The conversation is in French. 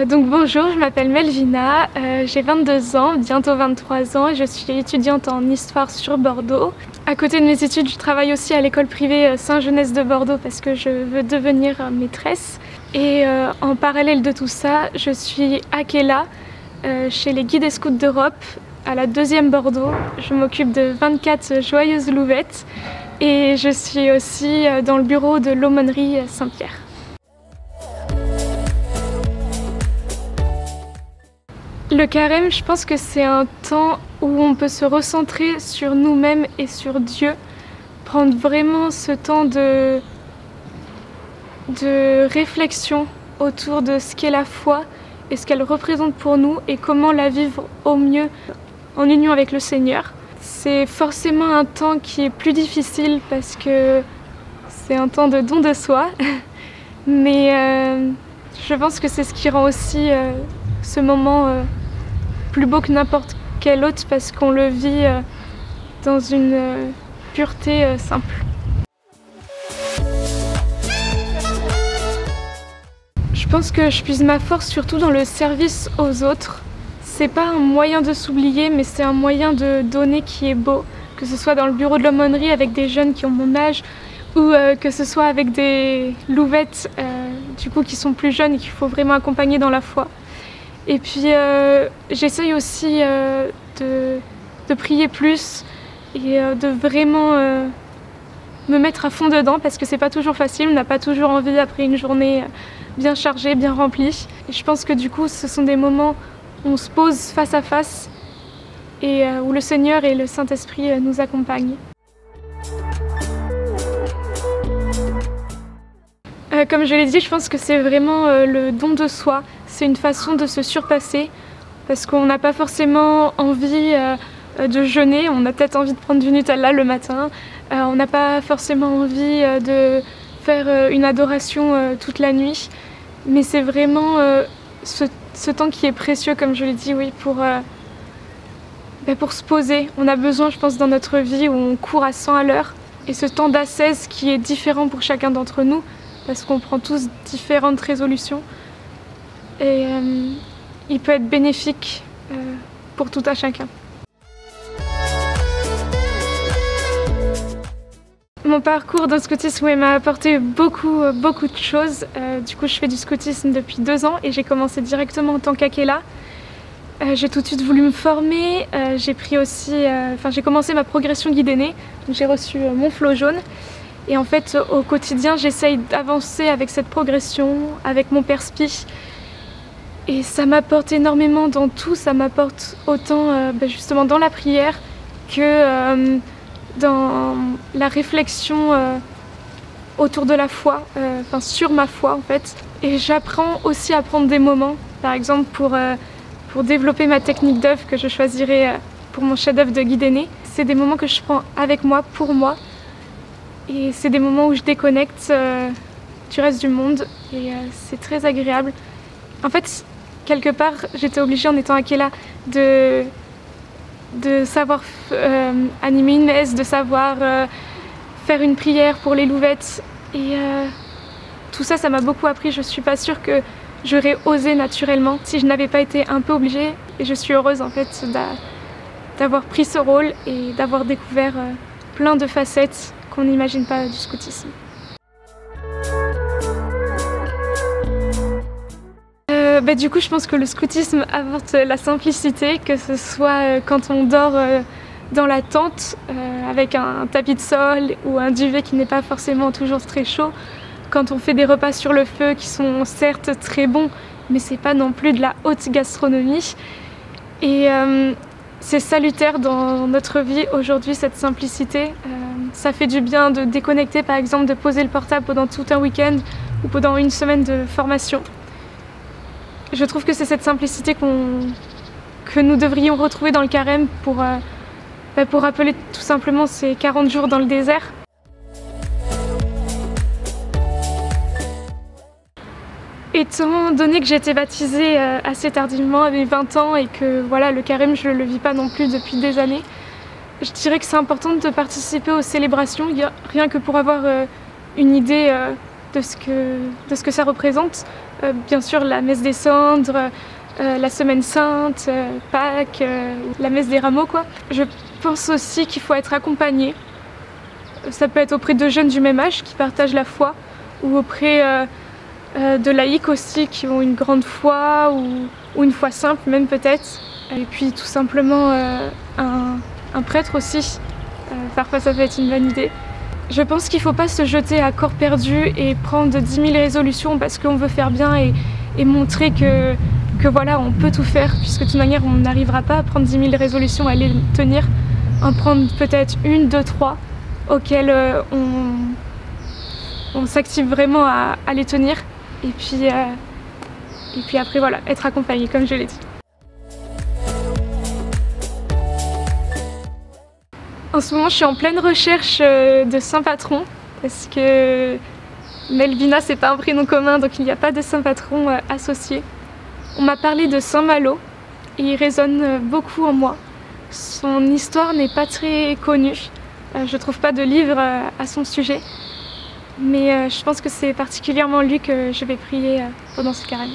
Donc bonjour, je m'appelle Melvina, j'ai 22 ans, bientôt 23 ans et je suis étudiante en histoire sur Bordeaux. À côté de mes études, je travaille aussi à l'école privée Saint-Jeunesse de Bordeaux parce que je veux devenir maîtresse. Et en parallèle de tout ça, je suis Akela chez les Guides et Scouts d'Europe à la 2e Bordeaux. Je m'occupe de 24 joyeuses louvettes et je suis aussi dans le bureau de l'aumônerie Saint-Pierre. Le carême, je pense que c'est un temps où on peut se recentrer sur nous-mêmes et sur Dieu, prendre vraiment ce temps de réflexion autour de ce qu'est la foi et ce qu'elle représente pour nous et comment la vivre au mieux en union avec le Seigneur. C'est forcément un temps qui est plus difficile parce que c'est un temps de don de soi, mais je pense que c'est ce qui rend aussi ce moment plus beau que n'importe quel autre parce qu'on le vit dans une pureté simple. Je pense que je puise ma force surtout dans le service aux autres. C'est pas un moyen de s'oublier, mais c'est un moyen de donner qui est beau, que ce soit dans le bureau de l'aumônerie avec des jeunes qui ont mon âge ou que ce soit avec des louvettes du coup qui sont plus jeunes et qu'il faut vraiment accompagner dans la foi. Et puis j'essaye aussi de prier plus et de vraiment me mettre à fond dedans parce que c'est pas toujours facile, on n'a pas toujours envie après une journée bien chargée, bien remplie. Et je pense que du coup ce sont des moments où on se pose face à face et où le Seigneur et le Saint-Esprit nous accompagnent. Comme je l'ai dit, je pense que c'est vraiment le don de soi. C'est une façon de se surpasser parce qu'on n'a pas forcément envie de jeûner. On a peut-être envie de prendre du Nutella le matin. On n'a pas forcément envie de faire une adoration toute la nuit. Mais c'est vraiment ce temps qui est précieux, comme je l'ai dit, oui, pour se poser. On a besoin, je pense, dans notre vie où on court à 100 à l'heure. Et ce temps d'ascèse qui est différent pour chacun d'entre nous, parce qu'on prend tous différentes résolutions. Et il peut être bénéfique pour tout un chacun. Mon parcours dans le scoutisme m'a apporté beaucoup de choses. Du coup, je fais du scoutisme depuis 2 ans et j'ai commencé directement en tant qu'Akela. J'ai tout de suite voulu me former. J'ai commencé ma progression guide aîné. J'ai reçu mon flot jaune. Et en fait, au quotidien, j'essaye d'avancer avec cette progression, avec mon perspi. Et ça m'apporte énormément dans tout. Ça m'apporte autant justement dans la prière que dans la réflexion autour de la foi, sur ma foi en fait. Et j'apprends aussi à prendre des moments, par exemple pour développer ma technique d'œuvre que je choisirai pour mon chef-d'œuvre de guide aîné. C'est des moments que je prends avec moi, pour moi. Et c'est des moments où je déconnecte du reste du monde et c'est très agréable. En fait, quelque part, j'étais obligée en étant Akela de savoir animer une messe, de savoir faire une prière pour les louvettes. Et tout ça, ça m'a beaucoup appris. Je suis pas sûre que j'aurais osé naturellement si je n'avais pas été un peu obligée. Et je suis heureuse en fait d'avoir pris ce rôle et d'avoir découvert plein de facettes qu'on n'imagine pas du scoutisme. Du coup, je pense que le scoutisme apporte la simplicité, que ce soit quand on dort dans la tente avec un tapis de sol ou un duvet qui n'est pas forcément toujours très chaud, quand on fait des repas sur le feu qui sont certes très bons, mais c'est pas non plus de la haute gastronomie. Et c'est salutaire dans notre vie aujourd'hui, cette simplicité. Ça fait du bien de déconnecter, par exemple, de poser le portable pendant tout un week-end ou pendant une semaine de formation. Je trouve que c'est cette simplicité que nous devrions retrouver dans le carême pour rappeler tout simplement ces 40 jours dans le désert. Étant donné que j'ai été baptisée assez tardivement, à mes 20 ans, et que voilà, le carême, je ne le vis pas non plus depuis des années, je dirais que c'est important de participer aux célébrations, rien que pour avoir une idée de ce que ça représente. Bien sûr, la messe des cendres, la semaine sainte, Pâques, la messe des rameaux, quoi. Je pense aussi qu'il faut être accompagné. Ça peut être auprès de jeunes du même âge qui partagent la foi, ou auprès de laïcs aussi qui ont une grande foi, ou une foi simple même peut-être. Et puis tout simplement un prêtre aussi. Parfois ça peut être une bonne idée. Je pense qu'il ne faut pas se jeter à corps perdu et prendre 10 000 résolutions parce qu'on veut faire bien et montrer que voilà, on peut tout faire, puisque de toute manière on n'arrivera pas à prendre 10 000 résolutions, à les tenir. En prendre peut-être 1, 2, 3 auxquelles on s'active vraiment à les tenir. Et puis après voilà, être accompagné comme je l'ai dit. En ce moment, je suis en pleine recherche de saint patron parce que Melvina, c'est pas un prénom commun, donc il n'y a pas de saint patron associé. On m'a parlé de Saint Malo et il résonne beaucoup en moi. Son histoire n'est pas très connue. Je trouve pas de livre à son sujet, mais je pense que c'est particulièrement lui que je vais prier pendant ce carême.